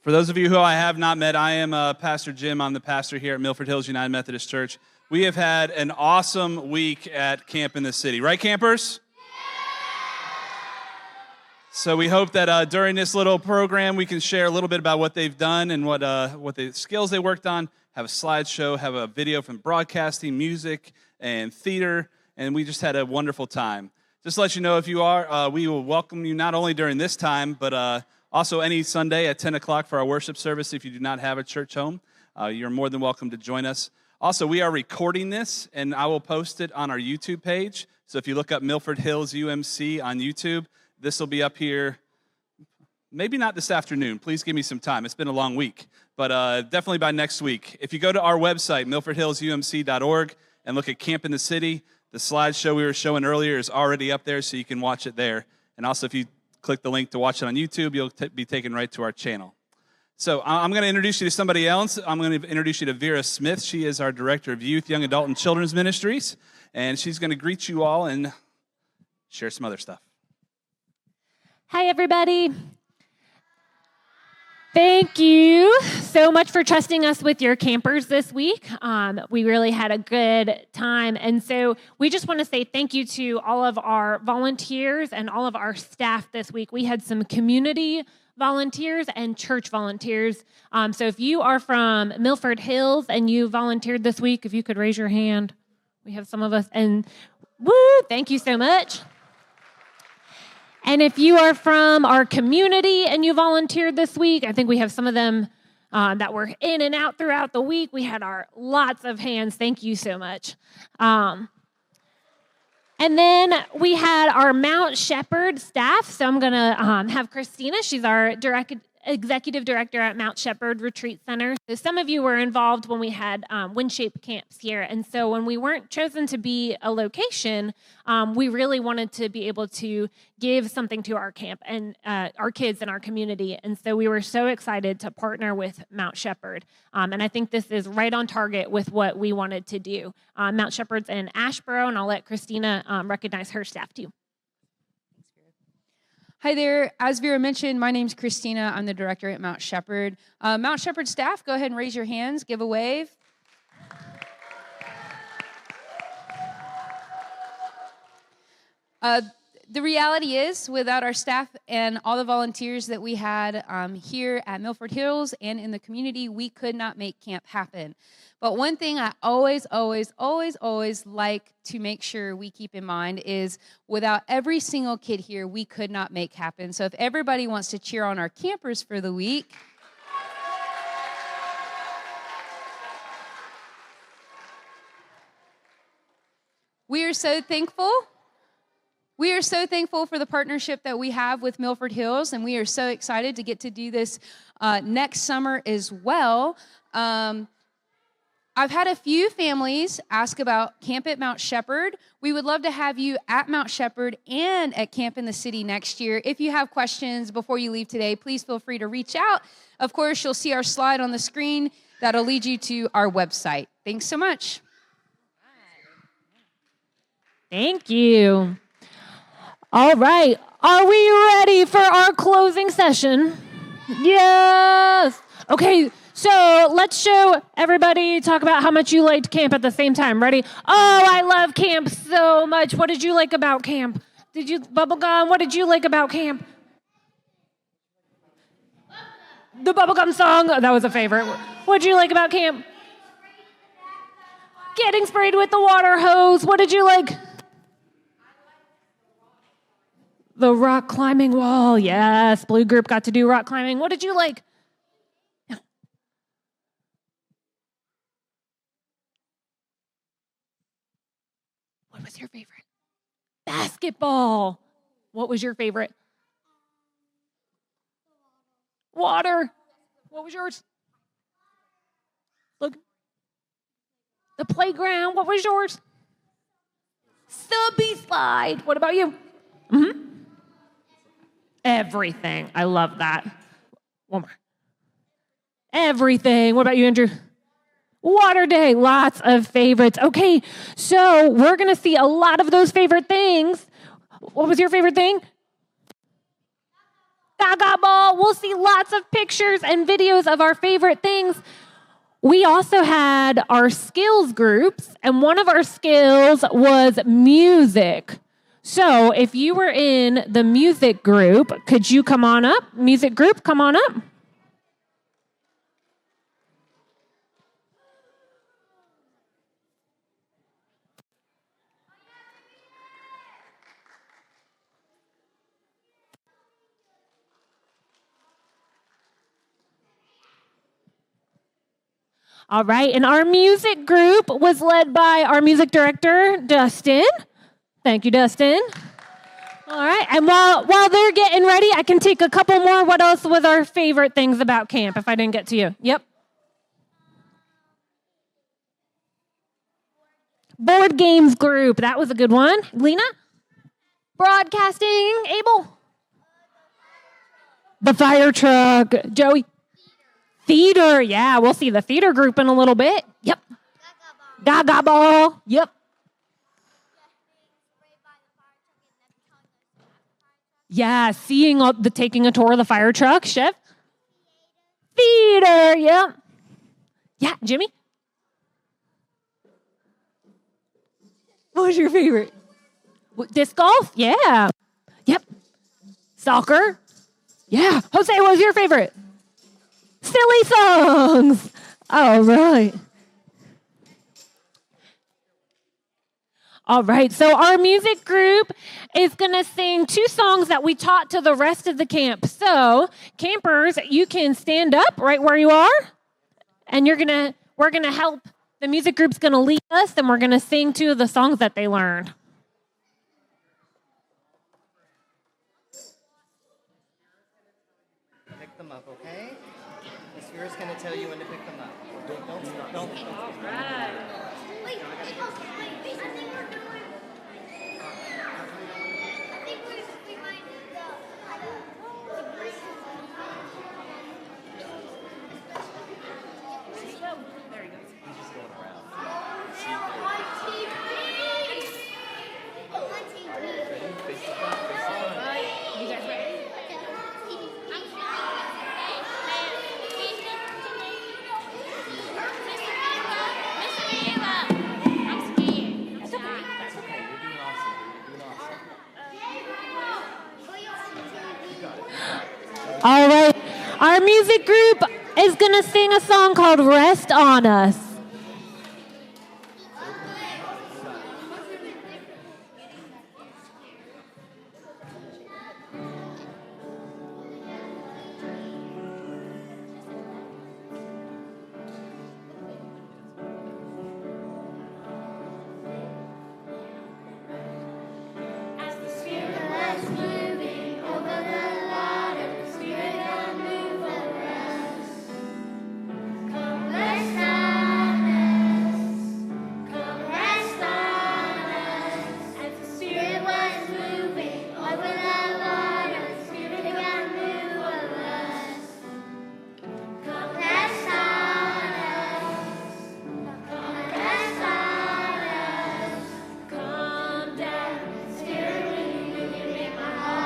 For those of you who I have not met, I am Pastor Jim. I'm the pastor here at Milford Hills United Methodist Church. We have had an awesome week at Camp in the City. Right, campers? So we hope that during this little program, we can share a little bit about what they've done and what the skills they worked on, have a slideshow, have a video from broadcasting, music, and theater, and we just had a wonderful time. Just to let you know, if you are, we will welcome you not only during this time, but also any Sunday at 10 o'clock for our worship service. If you do not have a church home, you're more than welcome to join us. Also, we are recording this, and I will post it on our YouTube page. So if you look up Milford Hills UMC on YouTube, this will be up here, maybe not this afternoon. Please give me some time. It's been a long week, but definitely by next week. If you go to our website, milfordhillsumc.org, and look at Camp in the City, the slideshow we were showing earlier is already up there, so you can watch it there. And also, if you click the link to watch it on YouTube, you'll be taken right to our channel. So I'm going to introduce you to somebody else. I'm going to introduce you to Vera Smith. She is our Director of Youth, Young Adult, and Children's Ministries, and she's going to greet you all and share some other stuff. Hi, everybody. Thank you so much for trusting us with your campers this week. We really had a good time. And so we just want to say thank you to all of our volunteers and all of our staff this week. We had some community volunteers and church volunteers. So if you are from Milford Hills and you volunteered this week, if you could raise your hand. We have some of us. And woo, thank you so much. And if you are from our community and you volunteered this week, I think we have some of them that were in and out throughout the week. We had our lots of hands. Thank you so much. And then we had our Mount Shepherd staff. So I'm going to have Christina. She's our executive director at Mount Shepherd Retreat Center. So some of you were involved when we had WindShape camps here. And so when we weren't chosen to be a location, we really wanted to be able to give something to our camp and our kids and our community. And so we were so excited to partner with Mount Shepherd. And I think this is right on target with what we wanted to do. Mount Shepherd's in Asheboro, and I'll let Christina recognize her staff too. Hi there. As Vera mentioned, my name's Christina. I'm the director at Mount Shepherd. Mount Shepherd staff, go ahead and raise your hands. Give a wave. The reality is, without our staff and all the volunteers that we had here at Milford Hills and in the community, we could not make camp happen. But one thing I always like to make sure we keep in mind is without every single kid here, we could not make happen. So if everybody wants to cheer on our campers for the week. We are so thankful. We are so thankful for the partnership that we have with Milford Hills, and we are so excited to get to do this next summer as well. I've had a few families ask about Camp at Mount Shepherd. We would love to have you at Mount Shepherd and at Camp in the City next year. If you have questions before you leave today, please feel free to reach out. Of course, you'll see our slide on the screen that'll lead you to our website. Thanks so much. Thank you. All right. Are we ready for our closing session? Yes. Okay. So let's show everybody, talk about how much you liked camp at the same time. Ready? Oh, I love camp so much. What did you like about camp? Bubblegum, what did you like about camp? The Bubblegum song, that was a favorite. What did you like about camp? Getting sprayed with the water hose. What did you like? The rock climbing wall. Yes, Blue Group got to do rock climbing. What did you like? What was your favorite? Basketball. What was your favorite? Water. What was yours? Look. The playground. What was yours? Stubby slide. What about you? Mm-hmm. Everything. I love that. One more. Everything. What about you, Andrew? Water day, lots of favorites. Okay, so we're going to see a lot of those favorite things. What was your favorite thing? Gaga Ball. We'll see lots of pictures and videos of our favorite things. We also had our skills groups, and one of our skills was music. So if you were in the music group, could you come on up? Music group, come on up. All right, and our music group was led by our music director, Dustin. Thank you, Dustin. All right, and while they're getting ready, I can take a couple more. What else was our favorite things about camp, if I didn't get to you? Yep. Board games group, that was a good one. Lena? Broadcasting, Abel? The fire truck, Joey? Theater, yeah, we'll see the theater group in a little bit. Yep. Gaga Ball, yep. Yeah, seeing taking a tour of the fire truck, Chef. Theater, yep. Yeah, Jimmy? What was your favorite? Disc golf? Yeah. Yep. Soccer? Yeah. Jose, what was your favorite? Silly songs. All right. All right, so our music group is going to sing 2 songs that we taught to the rest of the camp. So, campers, you can stand up right where you are, and we're going to help. The music group's going to lead us, and we're going to sing 2 of the songs that they learned. Pick them up, okay? The Sphere's going to tell you when to pick them up. Don't. All right. Wait, I think we're doing... I think we might need the... There he goes. He's just going around. On TV! On TV. Face the front, face the front. You guys ready? That's okay, you're doing awesome. All right. Our music group is going to sing a song called Rest on Us. Calm down, spirit, when you move, you make my heart.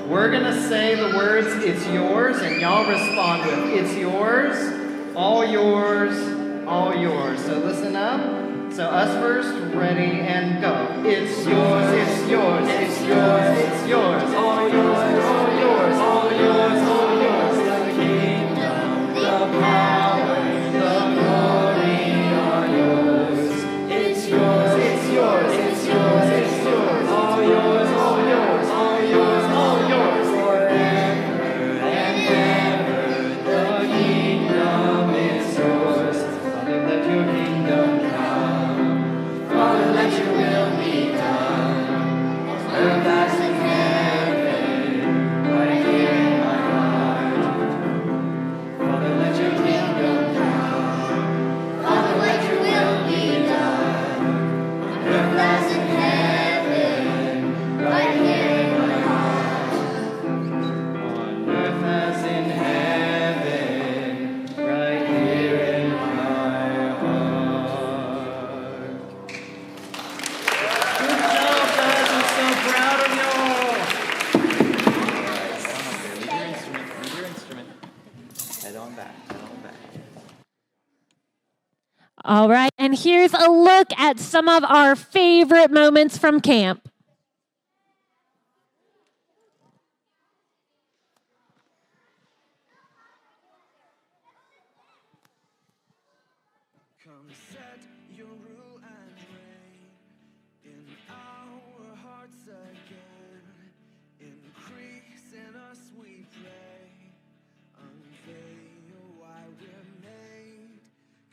We're going to say the words, it's yours, and y'all respond with, it's yours, all yours, all yours. So listen up. So us first, ready, and go. It's yours, it's yours, it's yours, it's yours, all yours, all yours, all yours, all yours. The kingdom, the power, the glory are yours. It's yours, it's yours, it's yours, it's yours, all yours, all yours, all yours, all yours. Forever and ever, the kingdom is yours. Father, let your kingdom come. Father, let your will be done. Earth as in heaven, right here in my heart. Father, let your kingdom come. Father, let your will be done. Earth as in heaven, right here in my heart. On earth as in heaven, right here in my heart. Good job, guys. I'm so proud of y'all. Leave your instrument. Leave your instrument. Head on back. Head on back. All right, and here's a look at some of our favorite moments from camp. Come set your rule and reign in our hearts again. Increase in us, we pray. Unveil why we're made.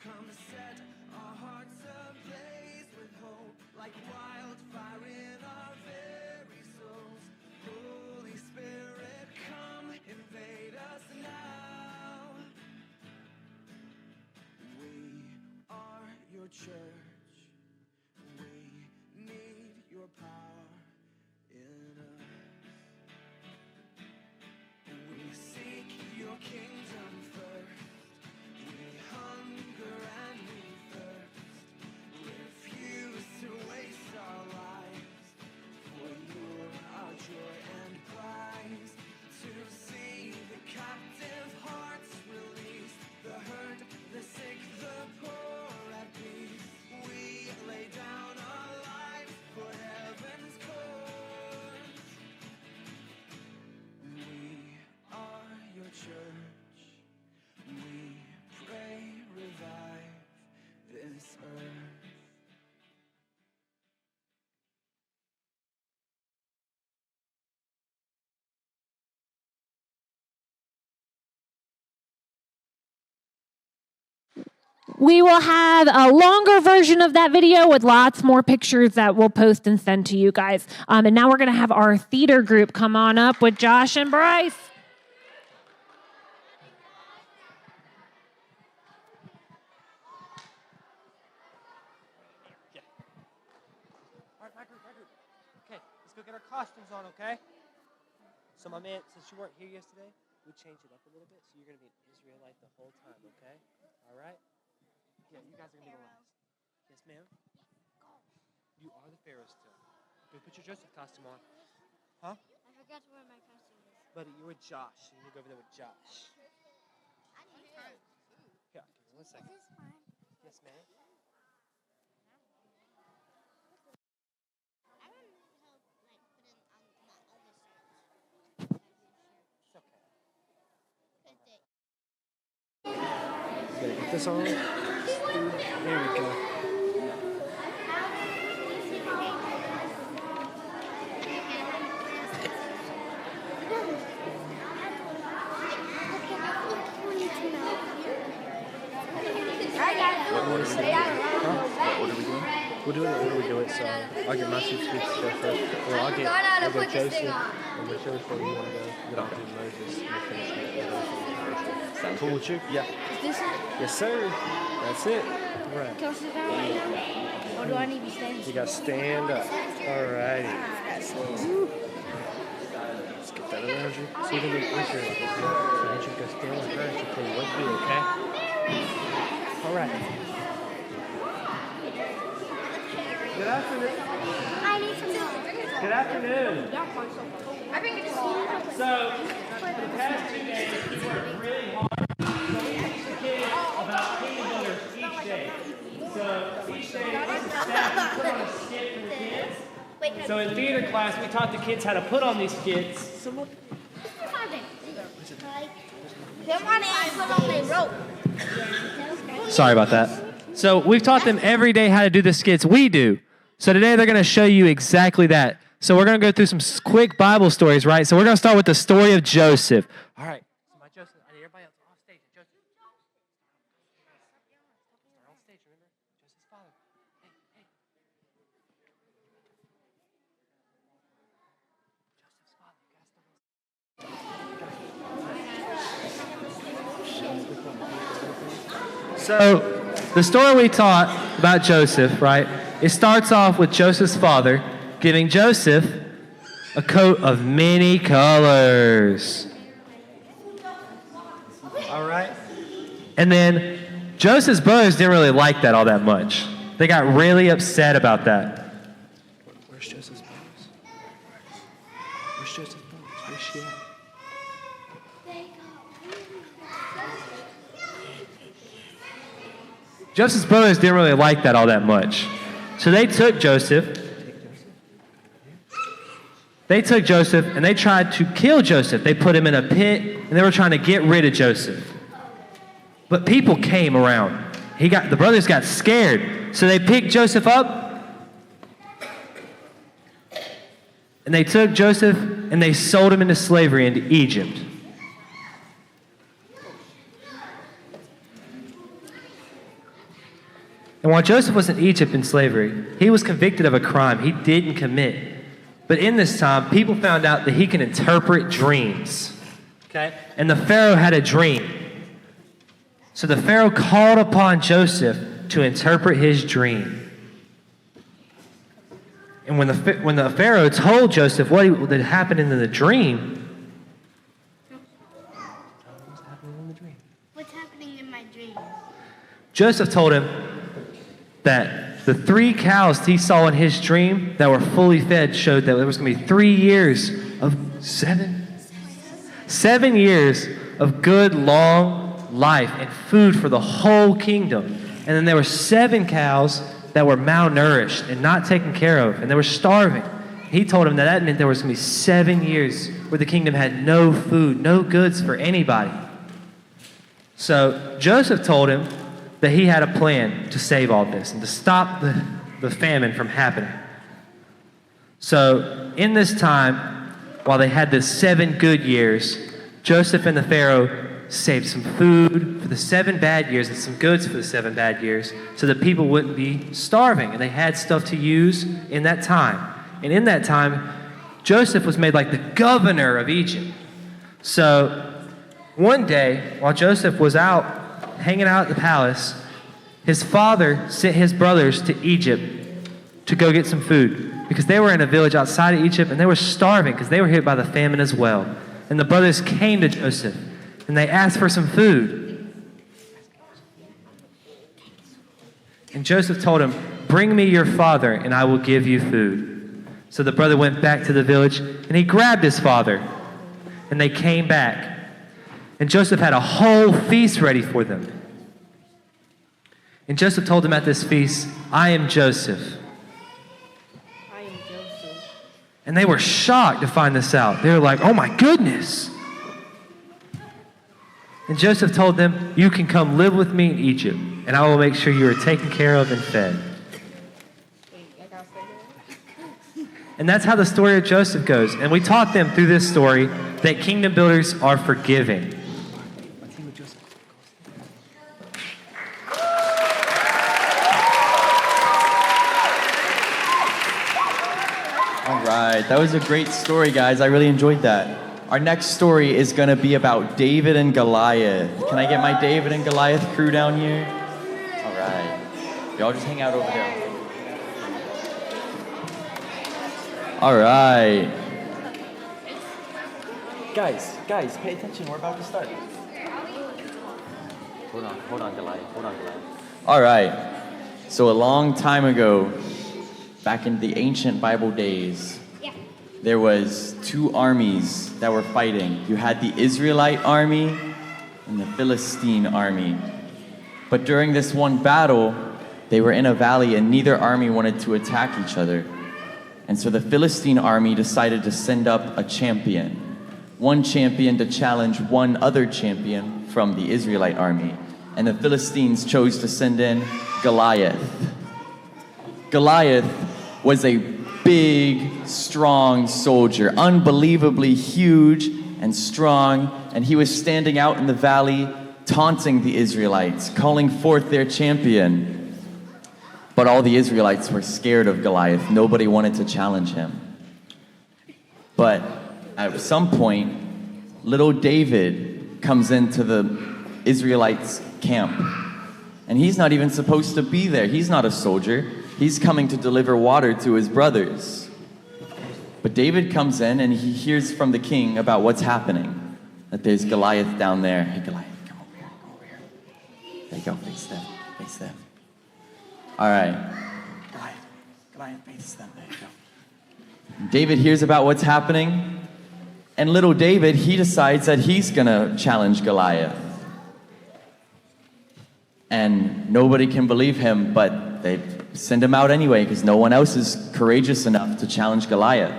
Come set our hearts ablaze with hope, like wildfire in our very souls. Holy Spirit, come invade us now. We are your church. We need your power in us. We seek your kingdom first. We hunger and we thirst. Refuse to waste our lives. For you're our joy and prize. To see the captive hearts released. The hurt, the sick, the poor at peace. We lay down our lives for heaven's cause. We are your church. We pray, revive this earth. We will have a longer version of that video with lots more pictures that we'll post and send to you guys. And now we're going to have our theater group come on up with Josh and Bryce. All right, my group. Okay, let's go get our costumes on, okay? So my man, since you weren't here yesterday, we changed it up a little bit, so you're going to be an Israelite the whole time, okay? All right? Yeah, you guys are going to be the last. Yes, ma'am? You are the Pharaoh still. Go put your Joseph costume on. Huh? I forgot to wear my costume. Buddy, you're with Josh. You need to go over there with Josh. I need time. Yeah, give me 1 second. Is this fine? Yes, ma'am? I want to help, like, put it on my other shirt. It's okay. Good day. Gotta get this on. There we go. What order are we doing? What order are we doing? We'll do it in the order we do it, so I'll get my two sweets to go first. Well, I'll go Joseph, and whichever way you want to go. Then I'll do Moses, and we'll finish it. Sounds Cool good. with you? Yeah. This is, Yes, sir. That's it. Right. can I sit down? Or do I need to stand? You got to stand up. Alrighty. Let's get that around you. So you're going to be Israel. So I want you to go stand like her and she'll tell you what to do, okay? Alright. Good afternoon. I need some help. Good afternoon. So, the past 2 days, we worked really hard. So we teach the kids about kingdom builders each day. So each day, as a staff, we put on a skit for the kids. So in theater class, we taught the kids how to put on these skits. Come on and put on a rope. Sorry about that. So we've taught them every day how to do the skits we do. So today they're going to show you exactly that. So we're going to go through some quick Bible stories, right? So we're going to start with the story of Joseph. All right. So my Joseph, I need everybody else off stage. Joseph. Start on stage, remember? Joseph's father. Hey. Joseph's father. So the story we taught about Joseph, right? It starts off with Joseph's father giving Joseph a coat of many colors. All right. And then Joseph's brothers didn't really like that all that much. They got really upset about that. Where's Joseph's brothers? Where's Joseph's brothers? Where's she at? Joseph's brothers didn't really like that all that much. So they took Joseph and they tried to kill Joseph. They put him in a pit and they were trying to get rid of Joseph. But people came around. The brothers got scared. So they picked Joseph up and they took Joseph and they sold him into slavery into Egypt. And while Joseph was in Egypt in slavery, he was convicted of a crime he didn't commit. But in this time, people found out that he can interpret dreams. Okay? And the Pharaoh had a dream. So the Pharaoh called upon Joseph to interpret his dream. And when the Pharaoh told Joseph what had happened in the dream, What's happening in my dream? Joseph told him that the 3 cows he saw in his dream that were fully fed showed that there was going to be 3 years of 7 years of good long life and food for the whole kingdom. And then there were 7 cows that were malnourished and not taken care of, and they were starving. He told him that meant there was going to be 7 years where the kingdom had no food, no goods for anybody. So Joseph told him that he had a plan to save all this and to stop the famine from happening. So in this time, while they had this 7 good years, Joseph and the Pharaoh saved some food for the 7 bad years and some goods for the 7 bad years so that people wouldn't be starving, and they had stuff to use in that time. And in that time, Joseph was made like the governor of Egypt. So one day, while Joseph was out hanging out at the palace, his father sent his brothers to Egypt to go get some food because they were in a village outside of Egypt and they were starving because they were hit by the famine as well. And the brothers came to Joseph and they asked for some food. And Joseph told him, "Bring me your father and I will give you food." So the brother went back to the village and he grabbed his father and they came back. And Joseph had a whole feast ready for them. And Joseph told them at this feast, "I am Joseph." I am Joseph. And they were shocked to find this out. They were like, "Oh my goodness." And Joseph told them, "You can come live with me in Egypt, and I will make sure you are taken care of and fed." And that's how the story of Joseph goes. And we taught them through this story that kingdom builders are forgiving. All right, that was a great story, guys. I really enjoyed that. Our next story is going to be about David and Goliath. Can I get my David and Goliath crew down here? All right. Y'all just hang out over there. All right. Guys, pay attention. We're about to start. Hold on, Goliath. All right. So a long time ago, back in the ancient Bible days, there was two armies that were fighting. You had the Israelite army and the Philistine army. But during this one battle, they were in a valley and neither army wanted to attack each other. And so the Philistine army decided to send up a champion. One champion to challenge one other champion from the Israelite army. And the Philistines chose to send in Goliath. Goliath was a big, strong soldier, unbelievably huge and strong, and he was standing out in the valley, taunting the Israelites, calling forth their champion. But all the Israelites were scared of Goliath. Nobody wanted to challenge him. But at some point, little David comes into the Israelites' camp, and he's not even supposed to be there. He's not a soldier. He's coming to deliver water to his brothers. But David comes in and he hears from the king about what's happening. That there's Goliath down there. Hey, Goliath, come over here, come over here. There you go, face them, face them. All right. Goliath, face them, there you go. David hears about what's happening, and little David, he decides that he's gonna challenge Goliath. And nobody can believe him, but they send him out anyway because no one else is courageous enough to challenge Goliath.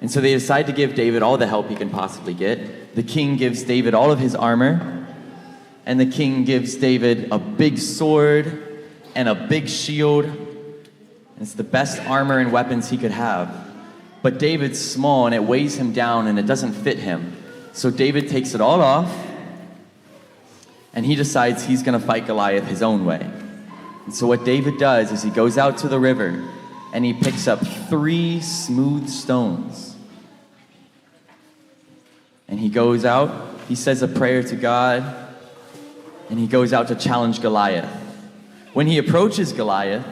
And so they decide to give David all the help he can possibly get. The king gives David all of his armor, and the king gives David a big sword and a big shield. And it's the best armor and weapons he could have. But David's small and it weighs him down and it doesn't fit him. So David takes it all off and he decides he's gonna fight Goliath his own way. And so what David does is he goes out to the river and he picks up 3 smooth stones. And he goes out, he says a prayer to God, and he goes out to challenge Goliath. When he approaches Goliath,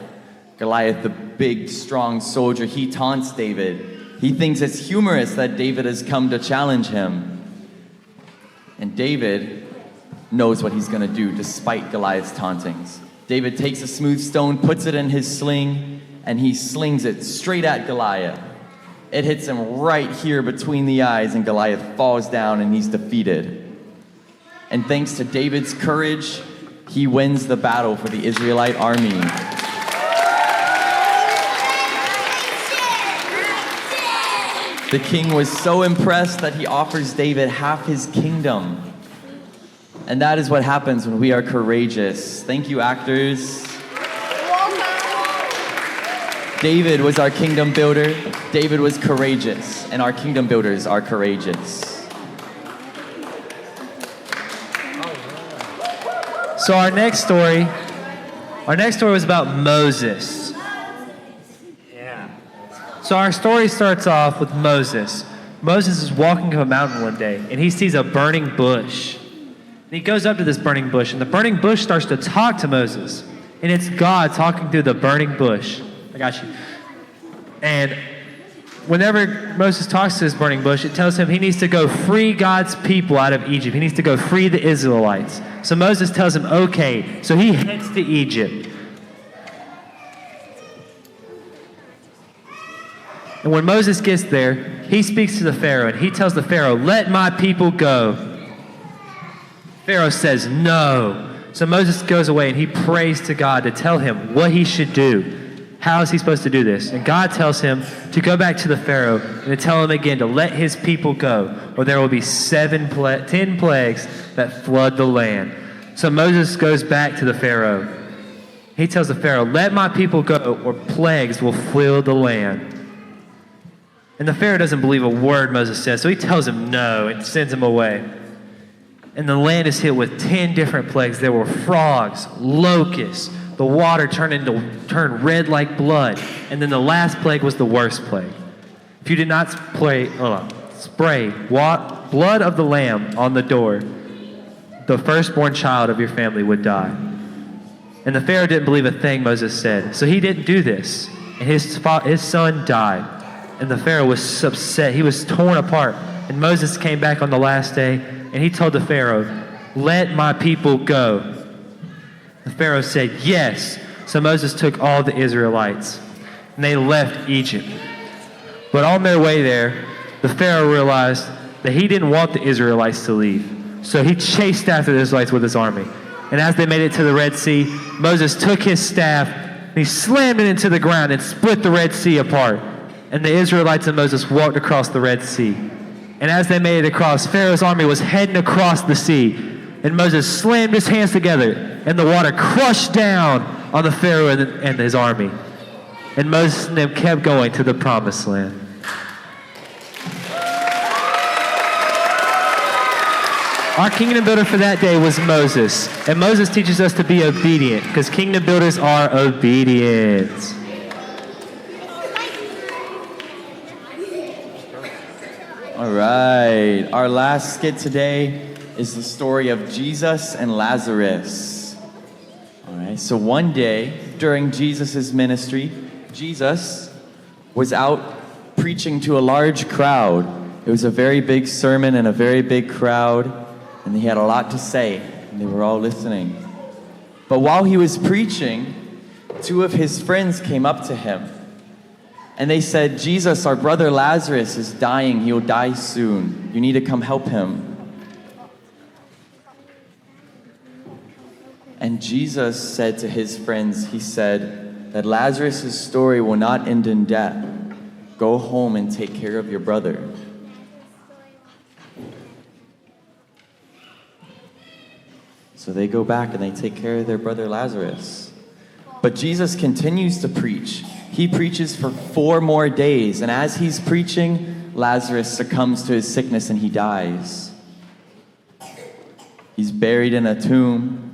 the big, strong soldier, he taunts David. He thinks it's humorous that David has come to challenge him. And David knows what he's gonna do despite Goliath's tauntings. David takes a smooth stone, puts it in his sling, and he slings it straight at Goliath. It hits him right here between the eyes, and Goliath falls down and he's defeated. And thanks to David's courage, he wins the battle for the Israelite army. The king was so impressed that he offers David half his kingdom. And that is what happens when we are courageous. Thank you, actors. David was our kingdom builder. David was courageous, and our kingdom builders are courageous. So our next story was about Moses. Yeah. So our story starts off with Moses. Moses is walking up a mountain one day, and he sees a burning bush. And he goes up to this burning bush, and the burning bush starts to talk to Moses. And it's God talking through the burning bush. I got you. And whenever Moses talks to this burning bush, it tells him he needs to go free God's people out of Egypt. He needs to go free the Israelites. So Moses tells him, okay. So he heads to Egypt. And when Moses gets there, he speaks to the Pharaoh, and he tells the Pharaoh, let my people go. Pharaoh says no. So Moses goes away and he prays to God to tell him what he should do. How is he supposed to do this? And God tells him to go back to the Pharaoh and to tell him again to let his people go, or there will be 10 plagues that flood the land. So Moses goes back to the Pharaoh. He tells the Pharaoh, let my people go, or plagues will fill the land. And the Pharaoh doesn't believe a word Moses says, so he tells him no and sends him away. And the land is hit with 10 different plagues. There were frogs, locusts, the water turned red like blood. And then the last plague was the worst plague. If you did not spray blood of the lamb on the door, the firstborn child of your family would die. And the Pharaoh didn't believe a thing Moses said. So he didn't do this. And his son died. And the Pharaoh was upset. He was torn apart. And Moses came back on the last day, and he told the Pharaoh, let my people go. The Pharaoh said, yes. So Moses took all the Israelites, and they left Egypt. But on their way there, the Pharaoh realized that he didn't want the Israelites to leave. So he chased after the Israelites with his army. And as they made it to the Red Sea, Moses took his staff and he slammed it into the ground and split the Red Sea apart. And the Israelites and Moses walked across the Red Sea. And as they made it across, Pharaoh's army was heading across the sea. And Moses slammed his hands together, and the water crushed down on the Pharaoh and his army. And Moses and them kept going to the Promised Land. Our kingdom builder for that day was Moses. And Moses teaches us to be obedient, because kingdom builders are obedient. All right, our last skit today is the story of Jesus and Lazarus. All right, so one day during Jesus' ministry, Jesus was out preaching to a large crowd. It was a very big sermon and a very big crowd, and he had a lot to say, and they were all listening. But while he was preaching, two of his friends came up to him, and they said, "Jesus, our brother Lazarus is dying. He'll die soon. You need to come help him." And Jesus said to his friends, he said that Lazarus' story will not end in death. Go home and take care of your brother. So they go back and they take care of their brother Lazarus. But Jesus continues to preach. He preaches for 4 more days, and as he's preaching, Lazarus succumbs to his sickness and he dies. He's buried in a tomb,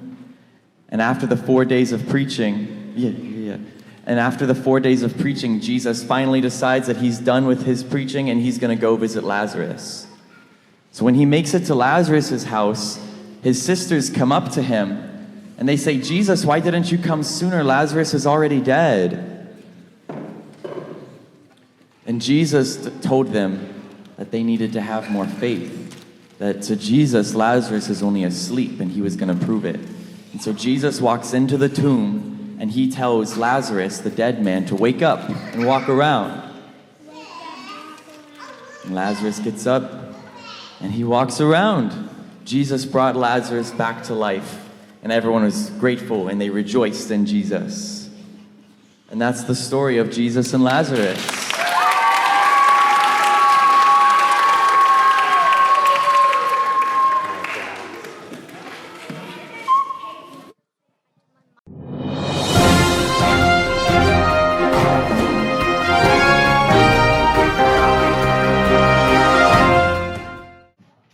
and after the 4 days of preaching, Jesus finally decides that he's done with his preaching and he's going to go visit Lazarus. So when he makes it to Lazarus' house, his sisters come up to him and they say, "Jesus, why didn't you come sooner? Lazarus is already dead." And Jesus told them that they needed to have more faith, that to Jesus, Lazarus is only asleep, and he was going to prove it. And so Jesus walks into the tomb, and he tells Lazarus, the dead man, to wake up and walk around. And Lazarus gets up, and he walks around. Jesus brought Lazarus back to life, and everyone was grateful, and they rejoiced in Jesus. And that's the story of Jesus and Lazarus.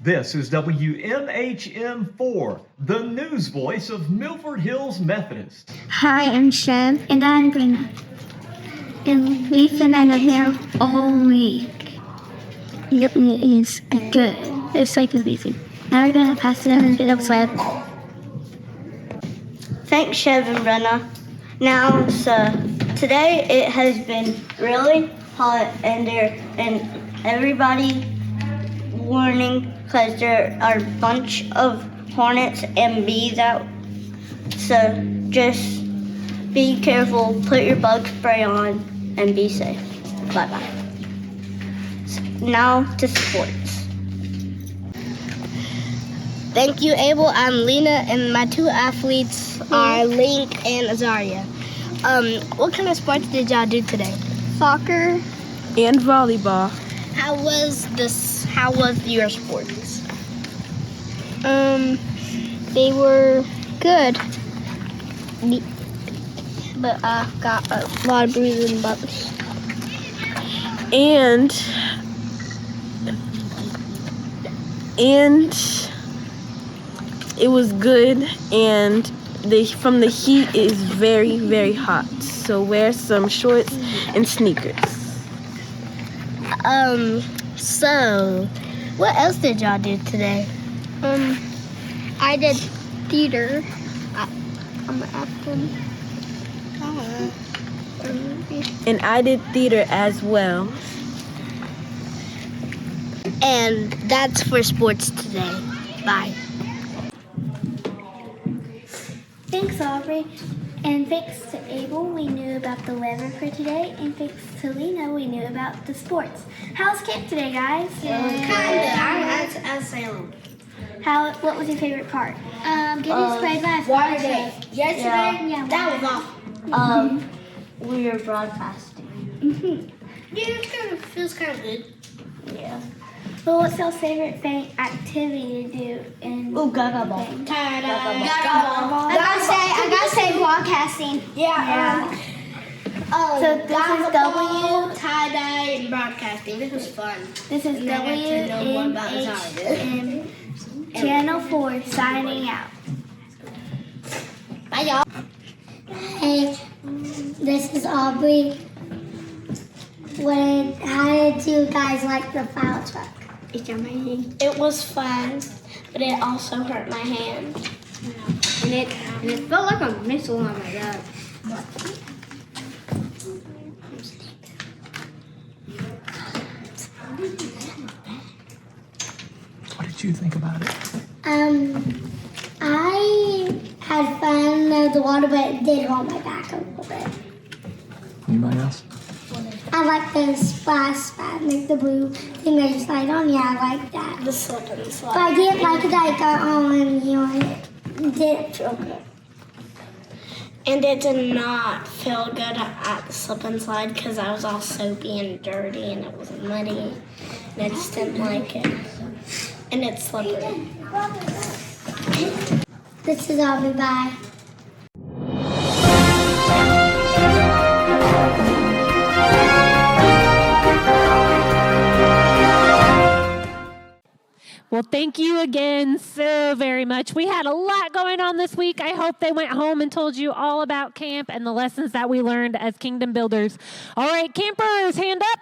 This is WMHM4, the news voice of Milford Hills Methodist. Hi, I'm Shem. And I'm Brenna. And we've been out of here all week. It is good. It's like amazing. Now we're going to pass it on to the slab. Thanks, Shem and Brenna. Now, so today it has been really hot and everybody warning because there are a bunch of hornets and bees out. So just be careful, put your bug spray on, and be safe. Bye-bye. So now to sports. Thank you, Abel. I'm Lena, and my 2 athletes are Link and Azaria. What kind of sports did y'all do today? Soccer and volleyball. How was your sports? They were good. But I got a lot of bruises and bumps. And it was good, and from the heat it is very, very hot. So wear some shorts and sneakers. So what else did y'all do today? I did theater. I'm African. And I did theater as well. And that's for sports today. Bye. Thanks, Aubrey. And thanks to Abel, we knew about the weather for today. And thanks to Lena, we knew about the sports. How was camp today, guys? I was Salem. What was your favorite part? Getting sprayed last Water night. day. Yesterday? Yeah, that was awesome. We were broadcasting. Yeah, it feels kind of good. Yeah. Well, what's your favorite activity to do in Gaga ball. thing? Gaga ball. I gotta say broadcasting. Yeah. So this is W. Tie-dye, and broadcasting. This was fun. This is WMHM Channel 4 signing out. Bye, y'all. Hey, this is Aubrey. How did you guys like the file truck? It was fun, but it also hurt my hand. And it felt like a missile on my gun. What did you think about it? I had fun with the water, but it did hold my back a little bit. Anybody else? I like the splash pad, like the blue thing that you slide on. Yeah, I like that. The slip and slide. But I didn't like that I got on it. It didn't feel good. And it did not feel good at the slip and slide because I was all soapy and dirty and it was muddy. And I just didn't like it. And it's slippery. This is Aubrey. Bye. Well, thank you again so very much. We had a lot going on this week. I hope they went home and told you all about camp and the lessons that we learned as kingdom builders. All right, campers, hand up.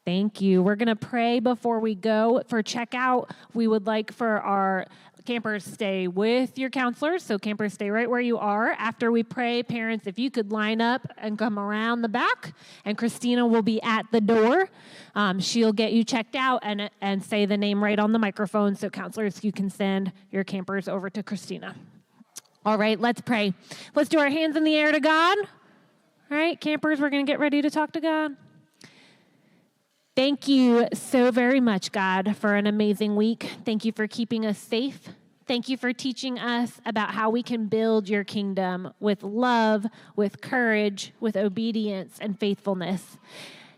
Thank you. We're going to pray before we go. For checkout, we would like for our campers stay with your counselors. So campers, stay right where you are. After we pray, parents, if you could line up and come around the back, and Christina will be at the door. She'll get you checked out and say the name right on the microphone. So counselors, you can send your campers over to Christina. All right, let's pray. Let's do our hands in the air to God. All right, campers, we're going to get ready to talk to God. Thank you so very much, God, for an amazing week. Thank you for keeping us safe. Thank you for teaching us about how we can build your kingdom with love, with courage, with obedience, and faithfulness.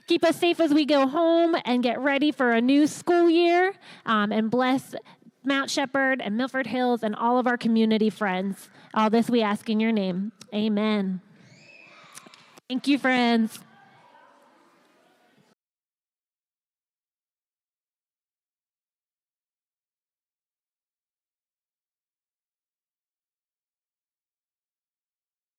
Keep us safe as we go home and get ready for a new school year, and bless Mount Shepherd and Milford Hills and all of our community friends. All this we ask in your name. Amen. Thank you, friends.